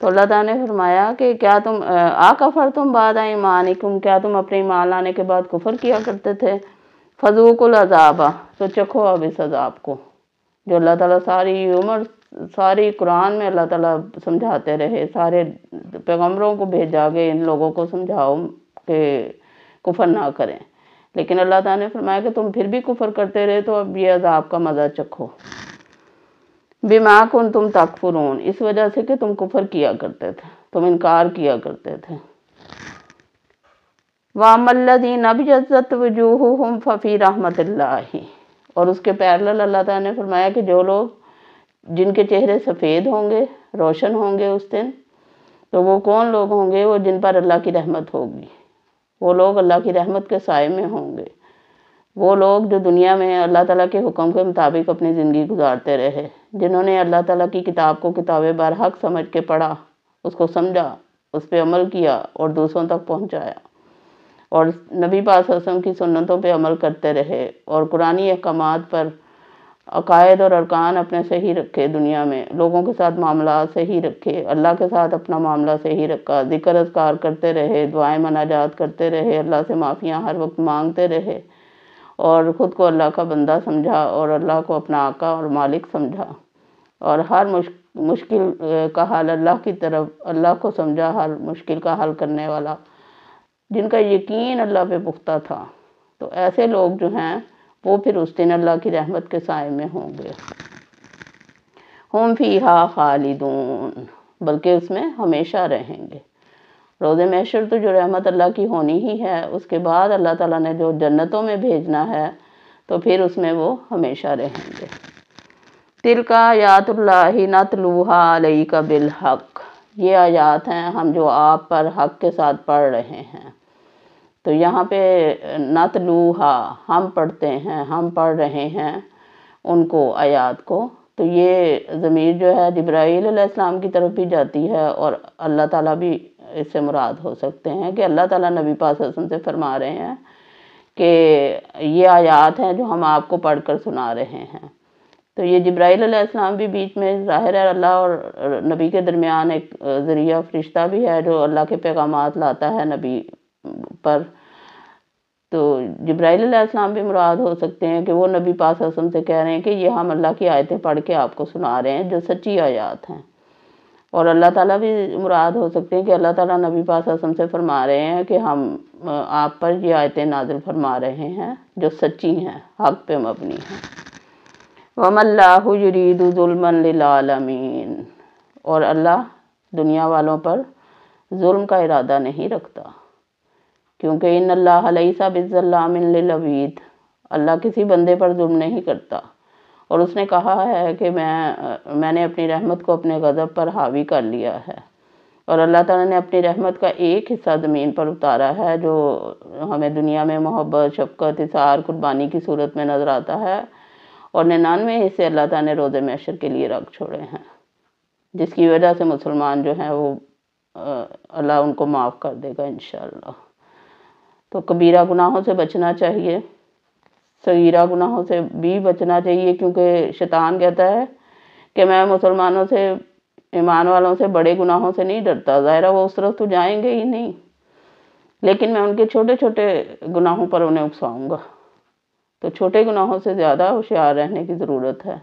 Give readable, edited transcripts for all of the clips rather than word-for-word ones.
تو اللہ تعالیٰ نے فرمایا کہ کیا تم آکفرتم بعد ایمانکم، کیا تم اپنے ایمان لانے کے بعد کفر کیا کرتے تھے؟ فذوقوا العذاب، تو چکھو اب اس عذاب کو، جو اللہ تعالیٰ ساری عمر ساری قرآن میں اللہ تعالیٰ سمجھاتے رہے، سارے پیغمبروں کو بھیجا کہ ان لوگوں کو سمجھاؤ کہ کفر نہ کریں، لیکن اللہ تعالیٰ نے فرمایا کہ تم پھر بھی کفر کرتے رہے، تو اب یہ عذاب کا مزہ چکھو۔ بما کنتم تکفرون، اس وجہ سے کہ تم کفر کیا کرتے تھے، تم انکار کیا کرتے تھے۔ وَأَمَّا الَّذِينَ ابْيَضَّتْ وُجُوهُهُمْ فَفِي رَحْمَةِ اللَّهِ، اور اس کے پیرلل اللہ تعالیٰ نے فرمایا کہ جو لوگ جن کے چہرے سفید ہوں گے، روشن ہوں گے اس دن، تو وہ کون لوگ ہوں گے؟ وہ جن پر اللہ کی رحمت ہوگی، وہ لوگ اللہ کی رحمت کے سائے میں ہوں گے، وہ لوگ جو دنیا میں اللہ تعالیٰ کے حکم کے مطابق اپنی زندگی گزارتے رہے، جنہوں نے اللہ تعالیٰ کی کتاب کو کتاب برحق سمجھ کے پڑھا، اس کو سمجھا، اس پہ عمل کیا اور دوسروں تک پہنچایا، اور نبی پاک صلی اللہ علیہ وسلم کی سنتوں پہ عمل کرتے رہے، اور قرآنی احکامات پر عقائد اور ارکان اپنے صحیح رکھے، دنیا میں لوگوں کے ساتھ معاملات صحیح رکھے، اللہ کے ساتھ اپنا معاملہ صحیح رکھا، ذکر اذکار کرتے رہے، دعائیں مناجات کرتے رہے، اللہ سے معافیاں ہر وقت مانگتے رہے، اور خود کو اللہ کا بندہ سمجھا اور اللہ کو اپنا آقا اور مالک سمجھا، اور ہر مشکل کا حل اللہ کی طرف، اللہ کو سمجھا ہر مشکل کا حل کرنے والا، جن کا یقین اللہ پہ پختہ تھا، تو ایسے لوگ جو ہیں وہ پھر اس دن اللہ کی رحمت کے سائے میں ہوں گے۔ ہم فیہا خالدون، بلکہ اس میں ہمیشہ رہیں گے۔ روز محشر تو جو رحمت اللہ کی ہونی ہی ہے، اس کے بعد اللہ تعالیٰ نے جو جنتوں میں بھیجنا ہے تو پھر اس میں وہ ہمیشہ رہیں گے۔ تلک آیات اللہ نتلوہا علیک بالحق، یہ آیات ہیں ہم جو آپ پر حق کے ساتھ پڑھ رہے ہیں۔ تو یہاں پہ نتلوہا، ہم پڑھتے ہیں، ہم پڑھ رہے ہیں ان کو، آیات کو، تو یہ ضمیر جو ہے جبرائیل علیہ السلام کی طرف بھی جاتی ہے، اور اللہ تعالیٰ بھی اس سے مراد ہو سکتے ہیں کہ اللہ تعالیٰ نبی پاک صلی اللہ علیہ وسلم سے فرما رہے ہیں کہ یہ آیات ہیں جو ہم آپ کو پڑھ کر سنا رہے ہیں۔ تو یہ جبرائیل علیہ السلام بھی بیچ میں، ظاہر ہے اللہ اور نبی کے درمیان ایک ذریعہ فرشتہ بھی ہے جو اللہ کے پیغامات لاتا ہے نبی پر، تو جبرائیل علیہ السلام بھی مراد ہو سکتے ہیں کہ وہ نبی پاک صلی اللہ علیہ وسلم سے کہہ رہے ہیں کہ یہ ہم اللہ کی آیتیں پڑھ کے آپ کو سنا رہے ہیں جو سچی آیات ہیں، اور اللہ تعالیٰ بھی مراد ہو سکتے ہیں کہ اللہ تعالیٰ نبی پاک صلی اللہ علیہ وسلم سے فرما رہے ہیں کہ ہم آپ پر یہ آیتیں نازل فرما رہے ہیں جو سچی ہیں، حق پہ مبنی ہیں۔ وَمَا اللَّهُ يُرِيدُ ظُلْمًا لِلْعَالَمِينَ، اور اللہ دنیا والوں پر ظلم کا ارادہ نہیں رکھتا، کیونکہ ان اللہ لیس بظلام للعبید، اللہ کسی بندے پر ظلم نہیں کرتا، اور اس نے کہا ہے کہ میں نے اپنی رحمت کو اپنے غضب پر حاوی کر لیا ہے، اور اللہ تعالیٰ نے اپنی رحمت کا ایک حصہ زمین پر اتارا ہے جو ہمیں دنیا میں محبت، شفقت، اظہار، قربانی کی صورت میں نظر آتا ہے، اور 99 حصے اللہ تعالیٰ نے روز محشر کے لیے رکھ چھوڑے ہیں، جس کی وجہ سے مسلمان جو ہیں وہ اللہ ان کو معاف کر دے گا انشاءاللہ۔ تو کبیرہ گناہوں سے بچنا چاہیے، صغیرہ گناہوں سے بھی بچنا چاہیے، کیونکہ شیطان کہتا ہے کہ میں مسلمانوں سے، ایمان والوں سے بڑے گناہوں سے نہیں ڈرتا، ظاہرہ وہ اس طرف تو جائیں گے ہی نہیں، لیکن میں ان کے چھوٹے چھوٹے گناہوں پر انہیں اکساؤں گا، تو چھوٹے گناہوں سے زیادہ ہوشیار رہنے کی ضرورت ہے،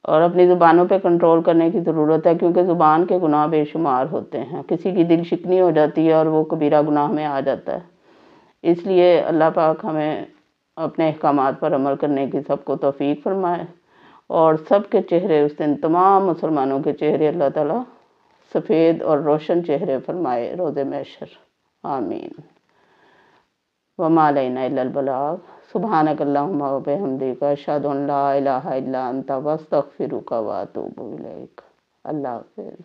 اور اپنی زبانوں پہ کنٹرول کرنے کی ضرورت ہے، کیونکہ زبان کے گناہ بے شمار ہوتے ہیں، کسی کی دل شکنی ہو جاتی ہے اور وہ کبیرہ گناہ میں آ جاتا ہے۔ اس لیے اللہ پاک ہمیں اپنے احکامات پر عمل کرنے کی سب کو توفیق فرمائے، اور سب کے چہرے اس دن، تمام مسلمانوں کے چہرے اللہ تعالیٰ سفید اور روشن چہرے فرمائے روز محشر، آمین۔ وما علینا الا البلاغ، سبحانک اللہم وبحمدک، اشہد ان لا الہ الا انت، واستغفرک واتوب الیک۔ اللہ حافظ۔